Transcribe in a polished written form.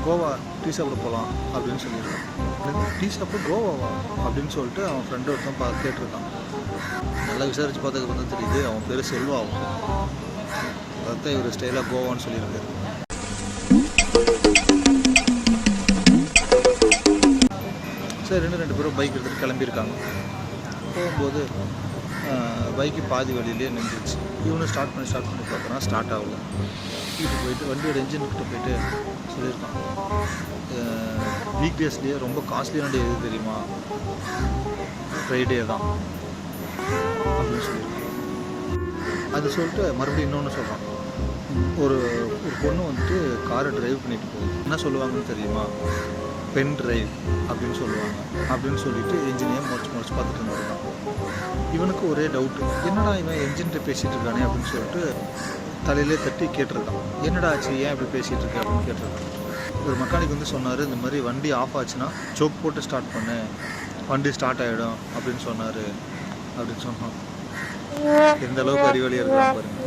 Goa tea சாப்பிட போகலாம் அப்படின்னு சொல்லியிருக்கான். டீ சாப்பிட கோவாவா அப்படின்னு சொல்லிட்டு அவன் ஃப்ரெண்டு ஒருத்தன் கேட்டிருக்கான். நல்லா விசாரித்து பார்த்ததுக்கு வந்து தெரியுது அவன் பேர் செல்வாவும். அதான் இவர் ஸ்டைலாக கோவான்னு சொல்லியிருக்காரு. சரி, ரெண்டு பேரும் பைக் எடுத்துகிட்டு கிளம்பியிருக்காங்க. போகும்போது பைக்கு பாதி வழியிலே நின்றுச்சு. இவனும் ஸ்டார்ட் பண்ணி பார்க்குறான், ஸ்டார்ட் ஆகல. வீட்டுக்கு போயிட்டு வண்டியோட என்ஜின்கிட்ட போயிட்டு சொல்லியிருக்கான், வீக் டேஸ்லேயே ரொம்ப காஸ்ட்லியான டே எது தெரியுமா? ஃப்ரைடே தான் அப்படின்னு சொல்லியிருக்கான். அது சொல்லிட்டு மறுபடியும் இன்னொன்று சொல்கிறான். ஒரு பொண்ணு வந்துட்டு காரை டிரைவ் பண்ணிட்டு போகுது. என்ன சொல்லுவாங்கன்னு தெரியுமா? பென் டிரைவ் அப்படின்னு சொல்லுவாங்க அப்படின்னு சொல்லிட்டு என்ஜினையே முடிச்சு பார்த்துட்டு இருந்திருக்கான். இவனுக்கு ஒரே டவுட்டு, என்னடா இவன் என்ஜின்கிட்ட பேசிகிட்டு இருக்கானே அப்படின்னு சொல்லிட்டு தலையிலே தட்டி கேட்டிருக்கான். என்னடா ஆச்சு, ஏன் இப்படி பேசிகிட்டு இருக்கேன் அப்படின்னு கேட்டிருக்கான். ஒரு மெக்கானிக் வந்து சொன்னார், இந்த மாதிரி வண்டி ஆஃப் ஆச்சுன்னா சோக் போட்டு ஸ்டார்ட் பண்ணு, வண்டி ஸ்டார்ட் ஆகிடும் அப்படின்னு சொன்னார் அப்படின்னு சொன்னான். எந்த அளவுக்கு அறிவாளியாக இருக்கலாம் பாருங்க.